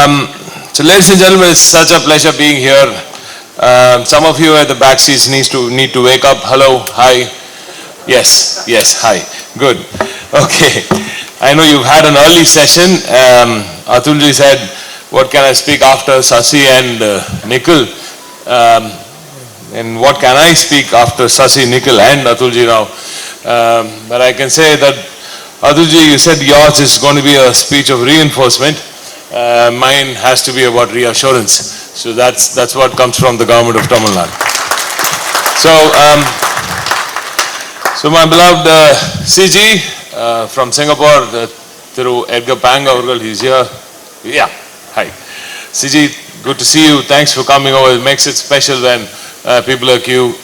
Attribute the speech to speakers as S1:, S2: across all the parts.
S1: So ladies and gentlemen, it's such a pleasure being here. Some of you at the back seats need to wake up. Hello, hi. Yes, hi. Good. Okay. I know you've had an early session. Atulji said, what can I speak after Sasi and Nikhil? And what can I speak after Sasi, Nikhil and Atulji now? But I can say that Atulji, you said yours is going to be a speech of reinforcement. Mine has to be about reassurance. So that's what comes from the government of Tamil Nadu. So my beloved CG from Singapore, through Edgar Pang, he's here. Yeah, hi. CG, good to see you. Thanks for coming over. It makes it special when people like you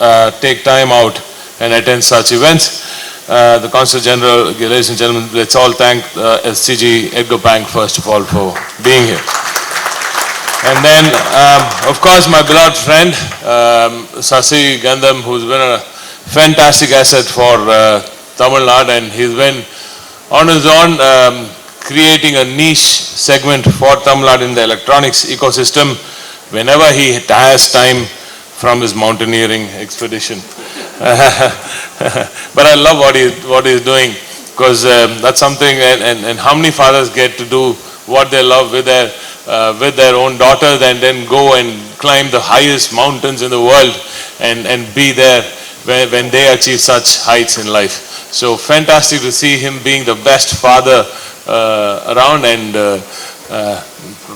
S1: take time out and attend such events. The Consul General, ladies and gentlemen, let's all thank SCG Edgar Pang first of all for being here. And then, of course, my beloved friend, Sasikumar Gendham, who's been a fantastic asset for Tamil Nadu, and he's been on his own creating a niche segment for Tamil Nadu in the electronics ecosystem whenever he has time from his mountaineering expedition. But I love what he's doing, because that's something, and how many fathers get to do what they love with their own daughters, and then go and climb the highest mountains in the world and be there when they achieve such heights in life. So fantastic to see him being the best father around, and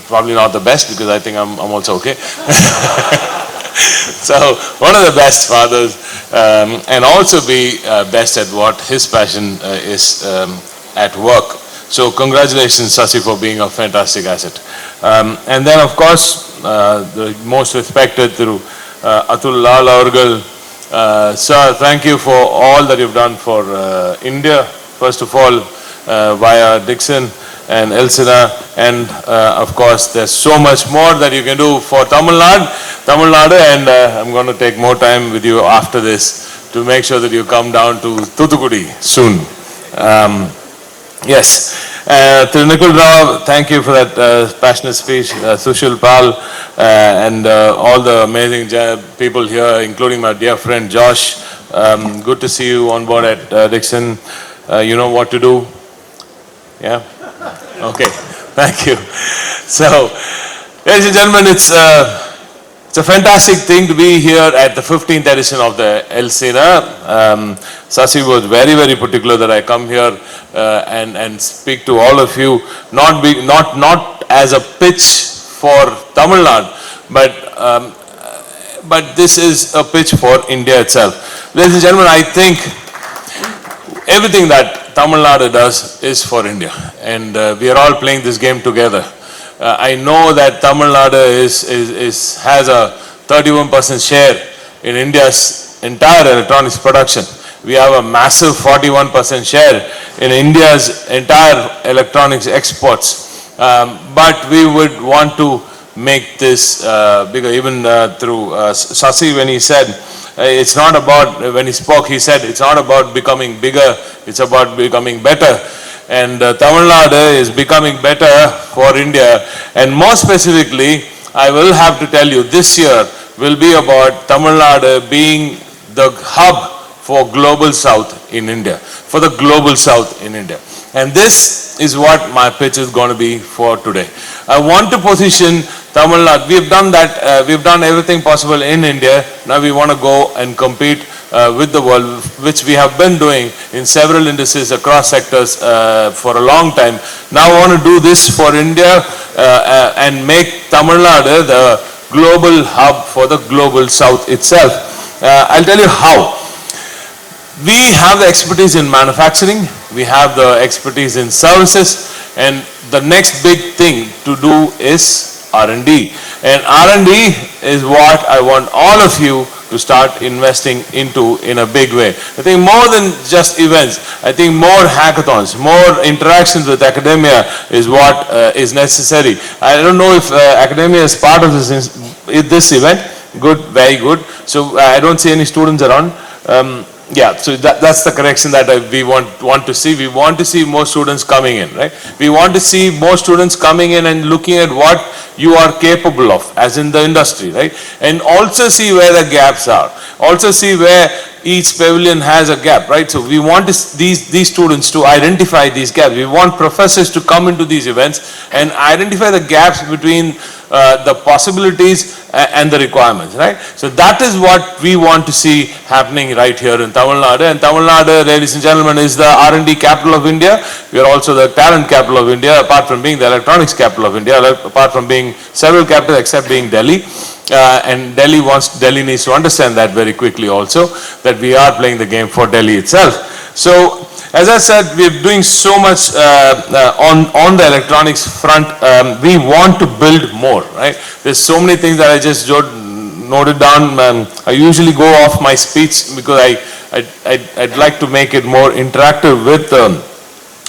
S1: probably not the best, because I think I'm also okay. So one of the best fathers, and also be best at what his passion is at work. So congratulations, Sasi, for being a fantastic asset. And then, of course, the most respected through Atul, Lall, Sir, thank you for all that you've done for India. First of all, via Dixon and ELCINA, and of course there's so much more that you can do for Tamil Nadu, and I'm going to take more time with you after this to make sure that you come down to Thuthukudi soon. Yes. To Nikhil Rao, thank you for that passionate speech. Sushil Pal, and all the amazing people here, including my dear friend Josh. Good to see you on board at Dixon. You know what to do. Yeah? Okay, thank you. So, ladies and gentlemen, it's a fantastic thing to be here at the 15th edition of the ELCINA. Sasi was very, very particular that I come here and speak to all of you, not as a pitch for Tamil Nadu, but this is a pitch for India itself. Ladies and gentlemen, I think everything that Tamil Nadu does is for India, and we are all playing this game together. I know that Tamil Nadu has a 31% share in India's entire electronics production. We have a massive 41% share in India's entire electronics exports. But we would want to make this bigger, even through Sasi, when he said, it's not about, when he spoke, he said, it's not about becoming bigger, it's about becoming better. And Tamil Nadu is becoming better for India. And more specifically, I will have to tell you, this year will be about Tamil Nadu being the hub for Global South in India, for the Global South in India. And this is what my pitch is going to be for today. I want to position Tamil Nadu. We've done that, we've done everything possible in India. Now we want to go and compete with the world, which we have been doing in several indices across sectors for a long time. Now I want to do this for India and make Tamil Nadu the global hub for the Global South itself. I'll tell you how. We have the expertise in manufacturing, we have the expertise in services, and the next big thing to do is R&D. And R&D is what I want all of you to start investing into in a big way. I think more than just events, I think more hackathons, more interactions with academia is what is necessary. I don't know if academia is part of this event. Good, very good. So I don't see any students around. Yeah, so that's the correction that we want to see. We want to see more students coming in, right? We want to see more students coming in and looking at what you are capable of, as in the industry, right? And also see where the gaps are. Also see where each pavilion has a gap, right? So we want these students to identify these gaps. We want professors to come into these events and identify the gaps between the possibilities and the requirements, right? So that is what we want to see happening right here in Tamil Nadu. And Tamil Nadu, ladies and gentlemen, is the R&D capital of India. We are also the talent capital of India, apart from being the electronics capital of India, apart from being several capitals except being Delhi. And Delhi needs to understand that very quickly also, that we are playing the game for Delhi itself. So, as I said, we're doing so much on the electronics front. We want to build more, right? There's so many things that I just noted down. I usually go off my speech because I'd like to make it more interactive with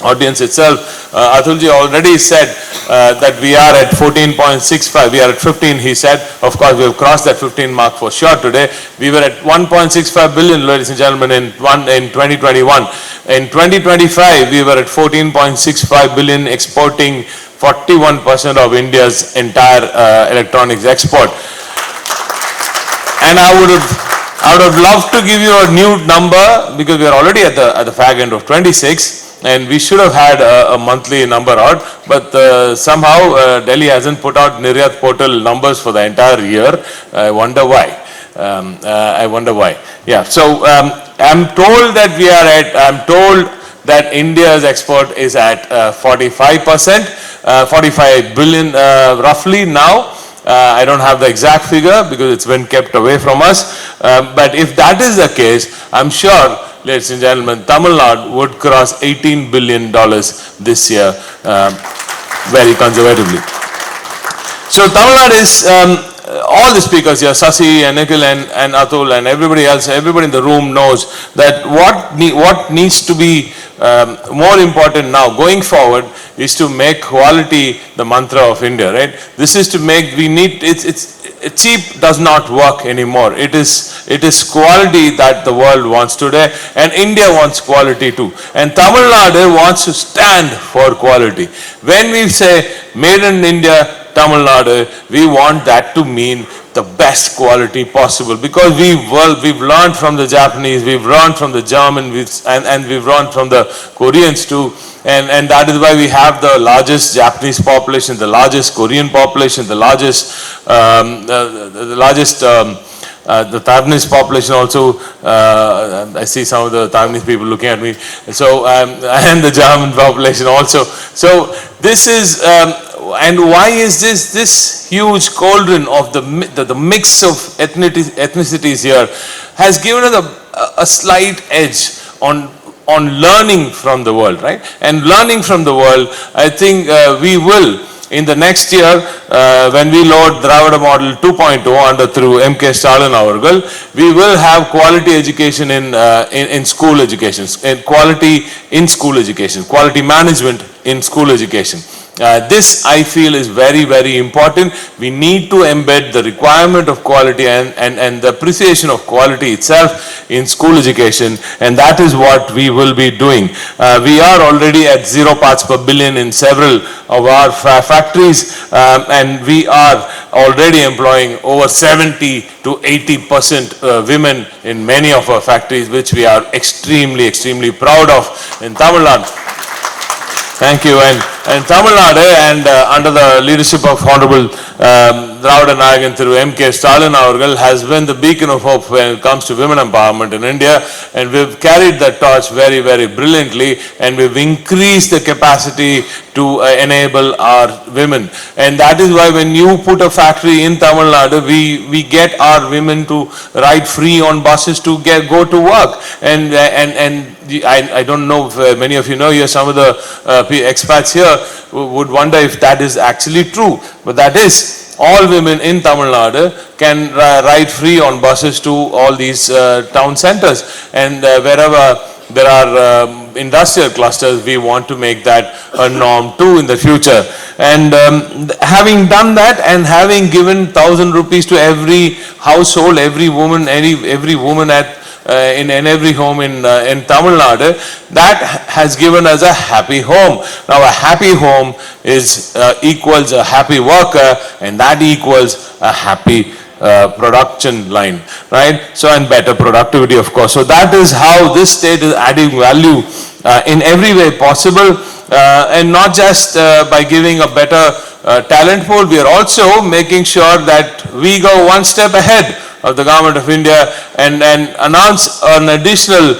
S1: audience itself. Atulji already said that we are at 14.65, we are at 15, he said. Of course, we have crossed that 15 mark for sure today. We were at 1.65 billion, ladies and gentlemen, in 2021. In 2025, we were at 14.65 billion, exporting 41% of India's entire electronics export. And I would have loved to give you a new number, because we are already at the fag end of 26. And we should have had a monthly number out, but somehow Delhi hasn't put out Niryat portal numbers for the entire year. I wonder why. Yeah, so I'm told that India's export is at 45%, 45 billion roughly now. I don't have the exact figure because it's been kept away from us. But if that is the case, I'm sure, ladies and gentlemen, Tamil Nadu would cross $18 billion this year, very conservatively. So Tamil Nadu is, all the speakers here, Sasi and Nikhil and Atul and everybody else, everybody in the room knows that what needs to be more important now going forward is to make quality the mantra of India, right? This is to make, cheap does not work anymore. It is quality that the world wants today, and India wants quality too. And Tamil Nadu wants to stand for quality. When we say made in India, Tamil Nadu, we want that to mean the best quality possible, because we've learned from the Japanese, we've learned from the German, and we've learned from the Koreans too. And that is why we have the largest Japanese population, the largest Korean population, the Taiwanese population also. I see some of the Taiwanese people looking at me. So, and the German population also. So this is, and why is this huge cauldron of the mix of ethnicities here has given us a slight edge on learning from the world, right? And learning from the world, I think we will, in the next year, when we load Dravida Model 2.0 through M.K. Stalin Avargal, we will have quality education in school education, and quality in school education, quality management in school education. This, I feel, is very, very important. We need to embed the requirement of quality and the appreciation of quality itself in school education, and that is what we will be doing. We are already at 0 parts per billion in several of our factories, and we are already employing over 70 to 80% women in many of our factories, which we are extremely, extremely proud of in Tamil Nadu. Thank you. And Tamil Nadu, and under the leadership of Hon'ble Dravida Nayagan through M.K. Stalin Avargal, has been the beacon of hope when it comes to women empowerment in India, and we've carried that torch very, very brilliantly, and we've increased the capacity to enable our women. And that is why when you put a factory in Tamil Nadu, we get our women to ride free on buses to go to work. And I don't know if many of you know here, some of the expats here would wonder if that is actually true, but that is. All women in Tamil Nadu can ride free on buses to all these town centers, and wherever there are industrial clusters, we want to make that a norm too in the future. And having done that, and having given 1,000 rupees to every household, every woman at in every home in Tamil Nadu, that has given us a happy home. Now a happy home is equals a happy worker, and that equals a happy production line, right? So, and better productivity, of course. So that is how this state is adding value in every way possible, and not just by giving a better talent pool. We are also making sure that we go one step ahead of the Government of India and announce an additional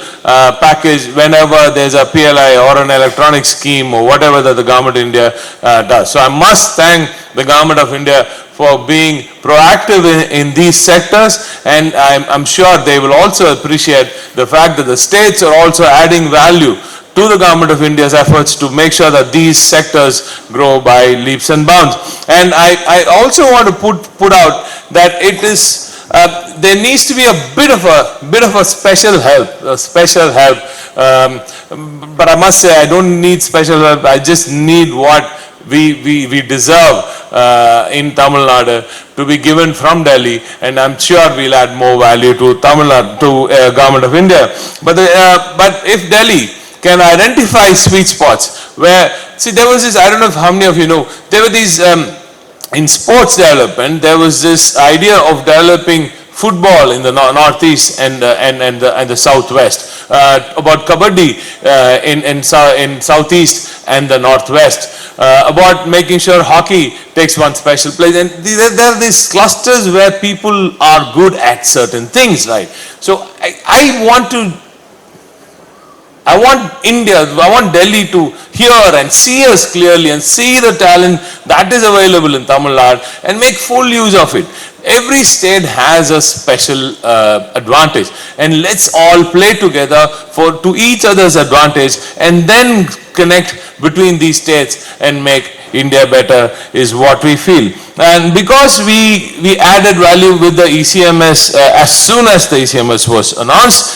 S1: package whenever there's a PLI or an electronic scheme or whatever that the Government of India does. So I must thank the Government of India for being proactive in these sectors, and I'm sure they will also appreciate the fact that the states are also adding value to the Government of India's efforts to make sure that these sectors grow by leaps and bounds. And I also want to put out that it is there needs to be a bit of a special help, but I must say I don't need special help. I just need what we deserve in Tamil Nadu to be given from Delhi, and I'm sure we'll add more value to Tamil Nadu, to Government of India. But if Delhi can identify sweet spots where, see, there was this, I don't know how many of you know, there were these in sports development, there was this idea of developing football in the northeast and the southwest, about kabaddi in southeast and the northwest, about making sure hockey takes one special place, and there are these clusters where people are good at certain things, right? So I want India, I want Delhi to hear and see us clearly and see the talent that is available in Tamil Nadu and make full use of it. Every state has a special advantage, and let's all play together to each other's advantage, and then connect between these states and make India better is what we feel. And because we added value with the ECMS as soon as the ECMS was announced,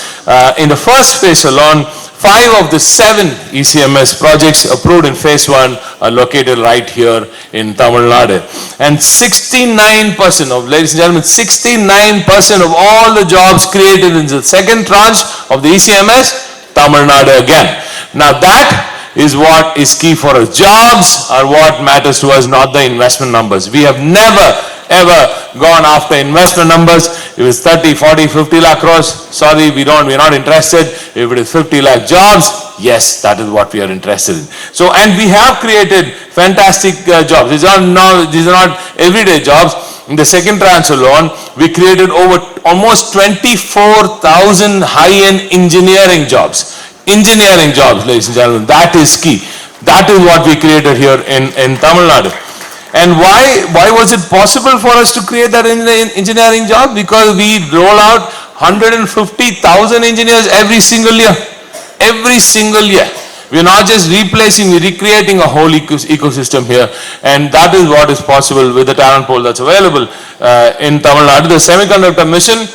S1: in the first phase alone, 5 of the 7 ECMS projects approved in phase 1 are located right here in Tamil Nadu. And 69% of, ladies and gentlemen, 69% of all the jobs created in the second tranche of the ECMS, Tamil Nadu again. Now that is what is key for us. Jobs are what matters to us, not the investment numbers. We have never ever gone after investment numbers. If it's 30, 40, 50 lakh crores, sorry, we're not interested. If it is 50 lakh jobs, yes, that is what we are interested in. So, and we have created fantastic jobs. These are not everyday jobs. In the second tranche alone, we created over almost 24,000 high-end engineering jobs. Engineering jobs, ladies and gentlemen, that is key. That is what we created here in Tamil Nadu. And why was it possible for us to create that engineering job? Because we roll out 150,000 engineers every single year. Every single year. We're not just replacing, we're recreating a whole ecosystem here. And that is what is possible with the talent pool that's available in Tamil Nadu. The semiconductor mission,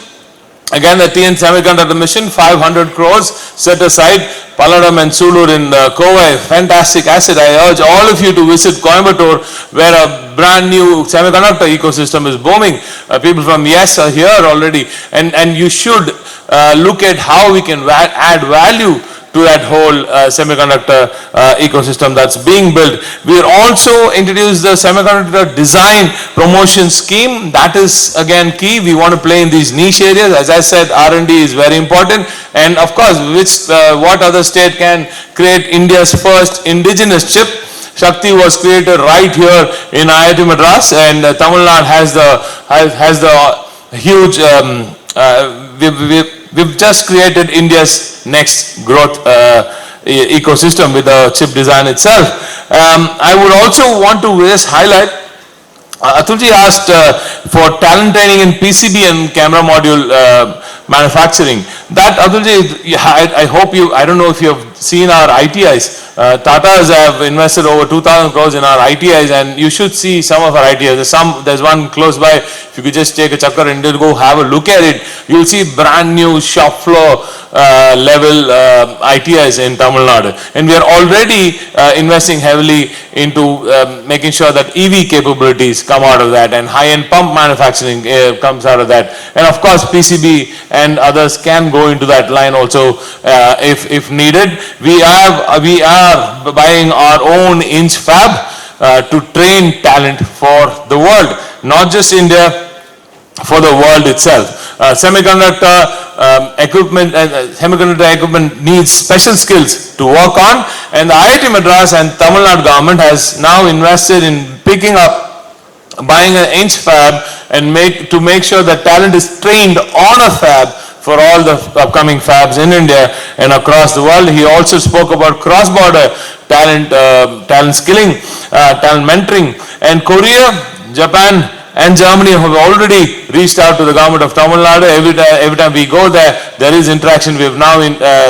S1: again, the TN Semiconductor Mission, 500 crores set aside. Palladam and Sulur in Kovai, fantastic asset. I urge all of you to visit Coimbatore, where a brand new semiconductor ecosystem is booming. People from YES are here already, and you should look at how we can add value to that whole semiconductor ecosystem that's being built. We also introduced the semiconductor design promotion scheme. That is again key. We want to play in these niche areas. As I said, R&D is very important. And of course, what other state can create India's first indigenous chip? Shakti was created right here in IIT Madras, and Tamil Nadu has the huge. We've just created India's next growth ecosystem with the chip design itself. I would also want to just highlight, Atulji asked for talent training in PCB and camera module manufacturing. That, Atulji, I hope you, I don't know if you have seen our ITIs. Tatas have invested over 2,000 crores in our ITIs, and you should see some of our ITIs. There's one close by. If you could just take a chakkar and go have a look at it, you'll see brand new shop floor level ITIs in Tamil Nadu. And we are already investing heavily into making sure that EV capabilities come out of that, and high-end pump manufacturing comes out of that. And of course, PCB and others can go into that line also if needed. We are buying our own inch fab to train talent for the world, not just India, for the world itself. Semiconductor equipment needs special skills to work on, and the IIT Madras and Tamil Nadu government has now invested in buying an inch fab and to make sure that talent is trained on a fab for all the upcoming fabs in India and across the world. He also spoke about cross-border talent skilling, talent mentoring, and Korea, Japan, and Germany have already reached out to the government of Tamil Nadu. Every time we go there, there is interaction. We have now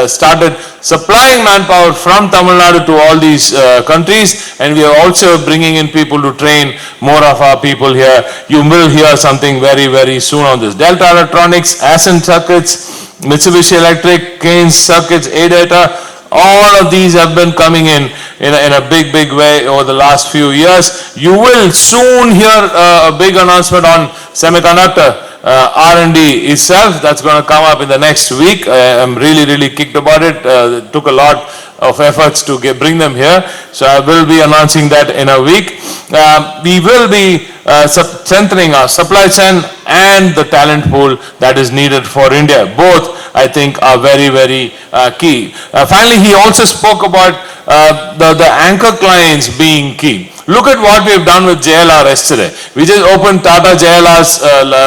S1: started supplying manpower from Tamil Nadu to all these countries, and we are also bringing in people to train more of our people here. You will hear something very, very soon on this. Delta Electronics, Ascent Circuits, Mitsubishi Electric, Keynes Circuits, ADATA, all of these have been coming in a big way over the last few years. You will soon hear a big announcement on semiconductor R&D itself. That's going to come up in the next week. I'm really kicked about it. It took a lot of efforts to bring them here. So I will be announcing that in a week. We will be strengthening our supply chain and the talent pool that is needed for India. Both, I think, are very key. Finally, he also spoke about the anchor clients being key. Look at what we have done with JLR yesterday. We just opened Tata JLR's,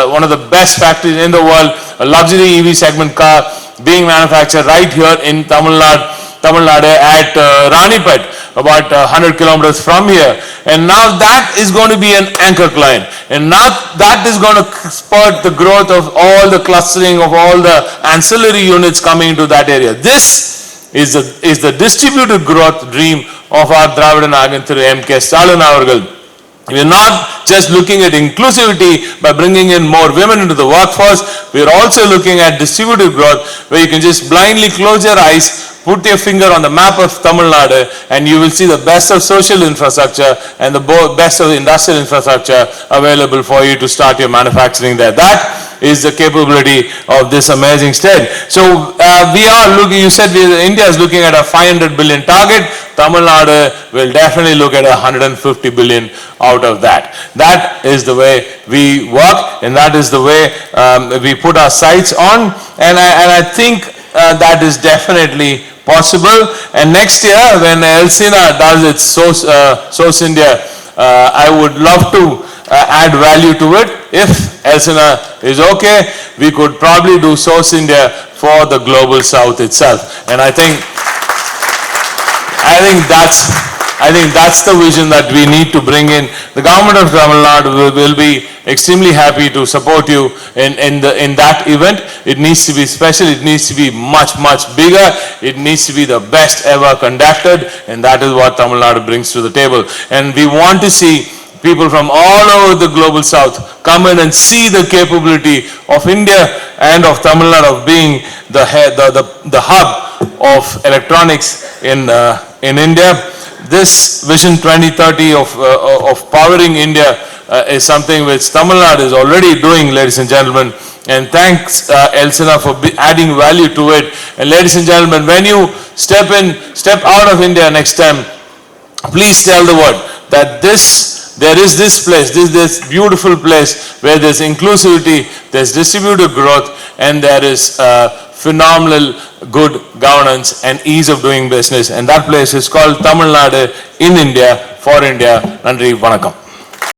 S1: one of the best factories in the world, a luxury EV segment car being manufactured right here in Tamil Nadu at Ranipet, about 100 kilometers from here. And now that is going to be an anchor client. And now that is going to spur the growth of all the clustering of all the ancillary units coming into that area. This is the distributed growth dream of our Dravidan Aganthiru M.K. Stalin avargal. We are not just looking at inclusivity by bringing in more women into the workforce. We are also looking at distributed growth, where you can just blindly close your eyes, put your finger on the map of Tamil Nadu, and you will see the best of social infrastructure and the best of industrial infrastructure available for you to start your manufacturing there. That is the capability of this amazing state. So we are looking, you said India is looking at a 500 billion target. Tamil Nadu will definitely look at 150 billion out of that. That is the way we work, and that is the way we put our sights on, and I think that is definitely possible. And next year, when ELCINA does its Source India, I would love to add value to it. If ELCINA is okay, we could probably do Source India for the global south itself. And I think that's the vision that we need to bring in. The government of Tamil Nadu will be extremely happy to support you in that event. It needs to be special. It needs to be much bigger. It needs to be the best ever conducted, and that is what Tamil Nadu brings to the table. And we want to see people from all over the global south come in and see the capability of India and of Tamil Nadu of being the hub of electronics in India. This Vision 2030 of powering India is something which Tamil Nadu is already doing, ladies and gentlemen. And thanks ELCINA for adding value to it. And ladies and gentlemen, when you step out of India next time, please tell the world that there is this place, this beautiful place where there's inclusivity, there's distributed growth, and there is phenomenal good governance and ease of doing business. And that place is called Tamil Nadu in India, for India. Nandri, vanakkam.